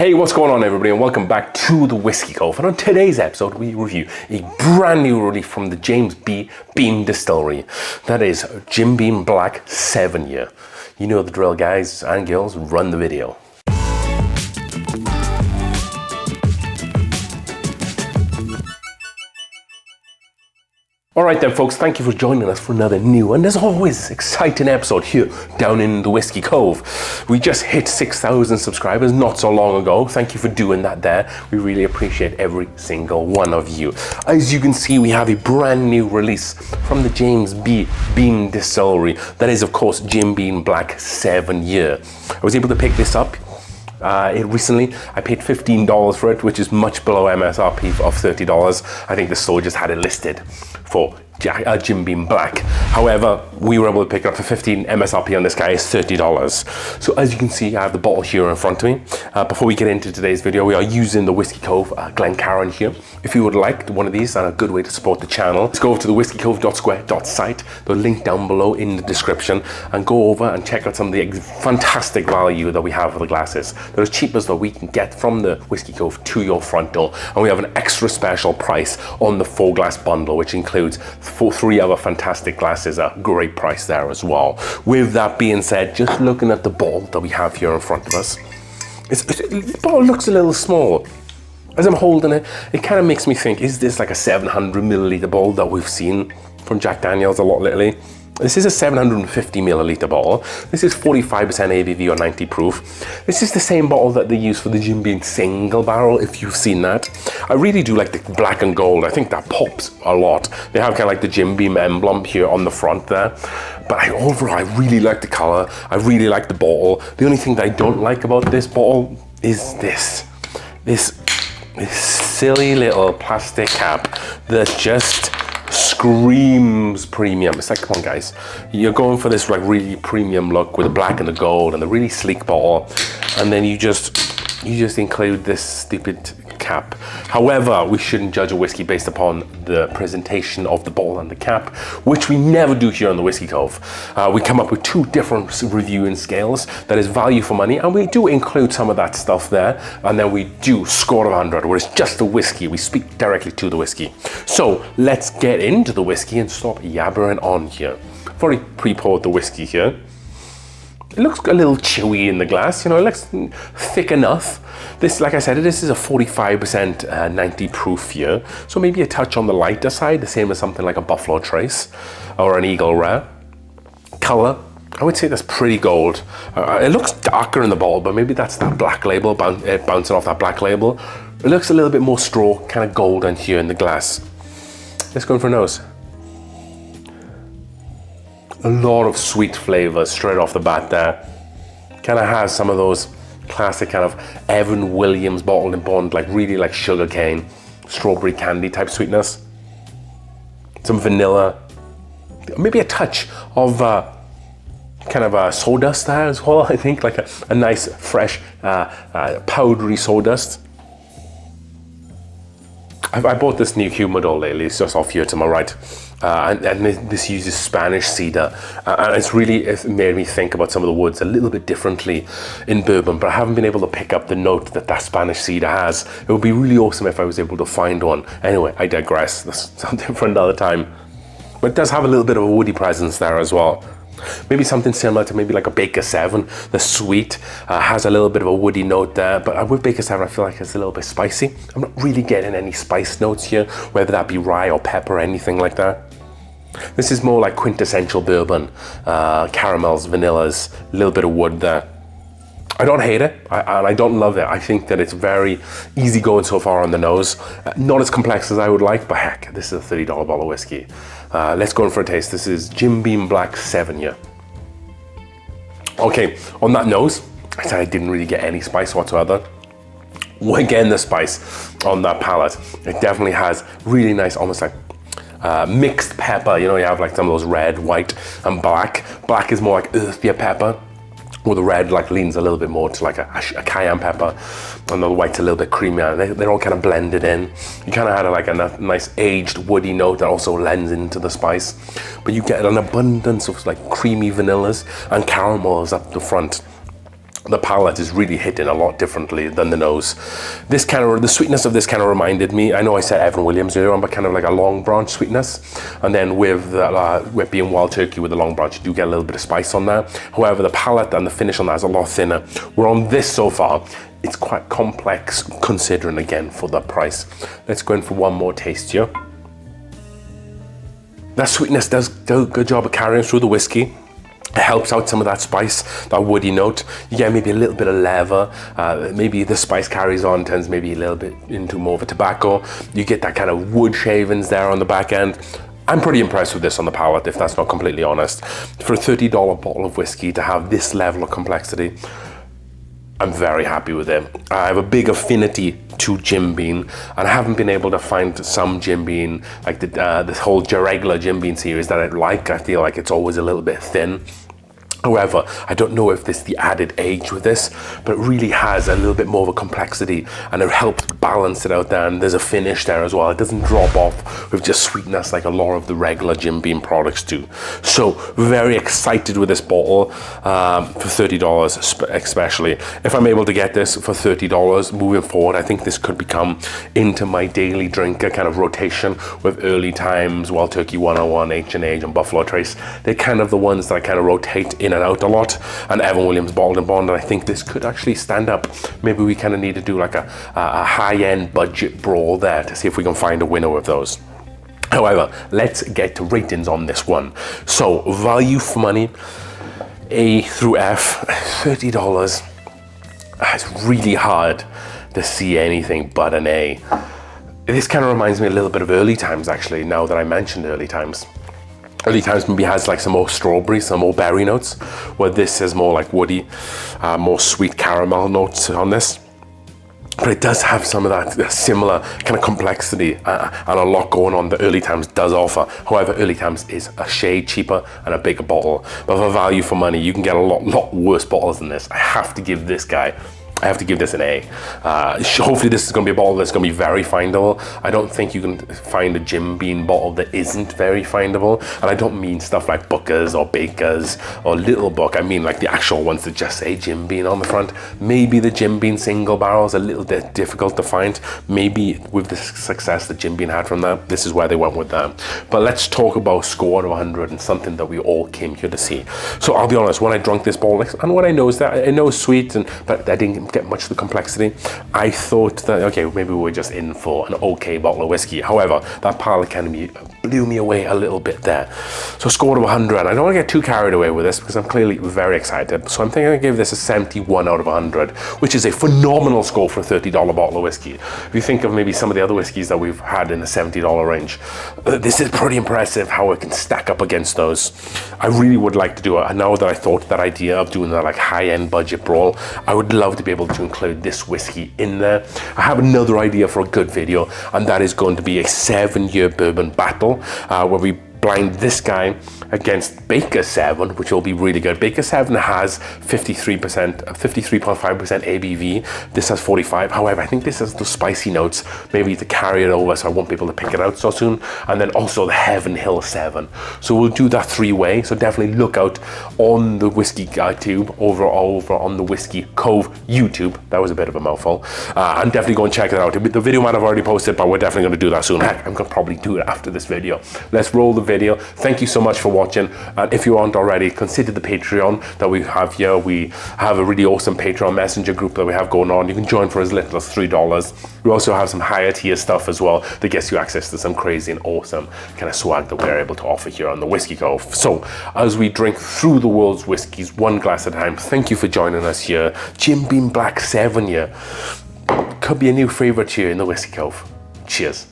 Hey, what's going on everybody, and welcome back to the Whiskey Cove. And on today's episode, we review a brand new release from the James B. Beam Distillery. That is Jim Beam Black 7-year. You know the drill, guys and girls, run the video. Alright then folks, thank you for joining us for another new and as always exciting episode here down in the Whiskey Cove. We just hit 6,000 subscribers not so long ago. Thank you for doing that there. We really appreciate every single one of you. As you can see, we have a brand new release from the James B. Beam Distillery. That is of course Jim Beam Black 7-year. I was able to pick this up recently. I paid $15 for it, which is much below MSRP of $30. I think the store just had it listed for Jim Beam Black. However, we were able to pick it up for $15. MSRP on this guy is $30. So as you can see, I have the bottle here in front of me. Before we get into today's video, we are using the Whiskey Cove Glencairn here. If you would like one of these and a good way to support the channel, let's go over to the whiskeycove.square.site, the link down below in the description, and go over and check out some of the fantastic value that we have for the glasses. They're as cheap as that we can get from the Whiskey Cove to your front door, and we have an extra special price on the 4-glass bundle, which includes 3 other fantastic glasses at a great price there as well. With that being said, just looking at the bottle that we have here in front of us, the bottle looks a little small. As I'm holding it, it kind of makes me think, is this like a 700 milliliter bottle that we've seen from Jack Daniels a lot lately? This is a 750 milliliter bottle. This is 45% ABV or 90 proof. This is the same bottle that they use for the Jim Beam single barrel, if you've seen that. I really do like the black and gold. I think that pops a lot. They have kind of like the Jim Beam emblem here on the front there. But overall, I really like the color. I really like the bottle. The only thing that I don't like about this bottle is this silly little plastic cap that just screams premium. It's like, come on guys, you're going for this like really premium look with the black and the gold and the really sleek bottle, and then you just include this stupid cap. However, we shouldn't judge a whiskey based upon the presentation of the bottle and the cap, which we never do here on the Whiskey Cove. We come up with 2 different reviewing scales. That is value for money, and we do include some of that stuff there, and then we do score of 100, where it's just the whiskey. We speak directly to the whiskey. So let's get into the whiskey and stop yabbering on here. I've already pre-poured the whiskey here. It looks a little chewy in the glass, you know, it looks thick enough. This, like I said, this is a 45% 90 proof here, so maybe a touch on the lighter side, the same as something like a Buffalo Trace or an Eagle Rare. Color, I would say that's pretty gold. It looks darker in the bottle, but maybe that's that black label, bouncing off that black label. It looks a little bit more straw, kind of golden here in the glass. Let's go in for a nose. A lot of sweet flavors straight off the bat there. Kind of has some of those classic kind of Evan Williams bottled and bond, like really like sugar cane, strawberry candy type sweetness. Some vanilla, maybe a touch of kind of a sawdust there as well, I think, like a nice fresh powdery sawdust. I bought this new humidor lately. It's just off here to my right, and this uses Spanish cedar, and it's made me think about some of the woods a little bit differently in bourbon, but I haven't been able to pick up the note that Spanish cedar has. It would be really awesome if I was able to find one. Anyway, I digress. That's something for another time. But it does have a little bit of a woody presence there as well. Maybe something similar to maybe like a Baker 7. The sweet has a little bit of a woody note there, but with Baker 7 I feel like it's a little bit spicy. I'm not really getting any spice notes here, whether that be rye or pepper or anything like that. This is more like quintessential bourbon, caramels, vanillas, a little bit of wood there. I don't hate it, and I don't love it. I think that it's very easy going so far on the nose. Not as complex as I would like, but heck, this is a $30 bottle of whiskey. Let's go in for a taste. This is Jim Beam Black 7-year. Okay, on that nose, I said I didn't really get any spice whatsoever. Again, the spice on that palate, it definitely has really nice, almost like mixed pepper. You know, you have like some of those red, white, and black. Black is more like earthier pepper, or the red like leans a little bit more to like a cayenne pepper, and the white's a little bit creamier. They're all kind of blended in. You kind of had like a nice aged woody note that also lends into the spice, but you get an abundance of like creamy vanillas and caramels up the front. the palate is really hitting a lot differently than the nose. The sweetness of this kind of reminded me, I know I said Evan Williams earlier on, but kind of like a long branch sweetness. And then with being wild turkey with the long branch, you do get a little bit of spice on that. However, the palate and the finish on that is a lot thinner. Where on this so far, it's quite complex considering again for the price. Let's go in for one more taste here. That sweetness does do a good job of carrying through the whiskey. It helps out some of that spice, that woody note. You get maybe a little bit of leather. Maybe the spice carries on, turns maybe a little bit into more of a tobacco. You get that kind of wood shavings there on the back end. I'm pretty impressed with this on the palate, if that's not completely honest. For a $30 bottle of whiskey to have this level of complexity, I'm very happy with it. I have a big affinity to Jim Beam, and I haven't been able to find some Jim Beam, like this whole regular Jim Beam series that I like. I feel like it's always a little bit thin. However, I don't know if this is the added age with this, but it really has a little bit more of a complexity, and it helps balance it out there, and there's a finish there as well. It doesn't drop off with just sweetness like a lot of the regular Jim Beam products do. So very excited with this bottle for $30 especially. If I'm able to get this for $30 moving forward, I think this could become into my daily drinker kind of rotation with Early Times, Wild Turkey 101, H&H, and Buffalo Trace. They're kind of the ones that I kind of rotate in and out a lot, and Evan Williams Bottled and Bond, and I think this could actually stand up. Maybe we kind of need to do like a high-end budget brawl there to see if we can find a winner with those. However, let's get to ratings on this one. So value for money, A through F, $30. It's really hard to see anything but an A. This kind of reminds me a little bit of Early Times, actually, now that I mentioned Early Times. Early Times maybe has like some more strawberry, some more berry notes, where this is more like woody, more sweet caramel notes on this. But it does have some of that similar kind of complexity and a lot going on that Early Times does offer. However, Early Times is a shade cheaper and a bigger bottle. But for value for money, you can get a lot worse bottles than this. I have to give this an A. Hopefully this is going to be a bottle that's going to be very findable. I don't think you can find a Jim Beam bottle that isn't very findable. And I don't mean stuff like Booker's or Baker's or Little Book. I mean like the actual ones that just say Jim Beam on the front. Maybe the Jim Beam single barrel is a little bit difficult to find. Maybe with the success that Jim Beam had from that, this is where they went with that. But let's talk about score out of 100 and something that we all came here to see. So I'll be honest, when I drank this bottle, and what I know is that I know it's sweet, but I didn't get much of the complexity. I thought that, okay, maybe we were just in for an okay bottle of whiskey. However, that palate kind of blew me away a little bit there. So score of 100. I don't want to get too carried away with this because I'm clearly very excited. So I'm thinking I give this a 71 out of 100, which is a phenomenal score for a $30 bottle of whiskey. If you think of maybe some of the other whiskeys that we've had in the $70 range, this is pretty impressive how it can stack up against those. I really would like to do it. Now that I thought that idea of doing that like high-end budget brawl, I would love to be able to include this whiskey in there. I have another idea for a good video, and that is going to be a 7-year bourbon battle where we blind this guy against Baker 7, which will be really good. Baker 7 has 53.5% ABV. This has 45. However, I think this has the spicy notes, maybe to carry it over so I won't be able to pick it out so soon. And then also the Heaven Hill 7. So we'll do that 3-way. So definitely look out on the Whiskey Tube over on the Whiskey Cove YouTube. That was a bit of a mouthful. And definitely go and check it out. The video might have already posted, but we're definitely going to do that soon. Heck, I'm going to probably do it after this video. Let's roll the video. Thank you so much for watching, and if you aren't already, consider the Patreon that we have here. We have a really awesome Patreon messenger group that we have going on. You can join for as little as $3. We also have some higher tier stuff as well that gets you access to some crazy and awesome kind of swag that we're able to offer here on the Whiskey Cove. So as we drink through the world's whiskies one glass at a time, thank you for joining us here. Jim Beam Black 7 year could be a new favorite here in the Whiskey Cove. Cheers.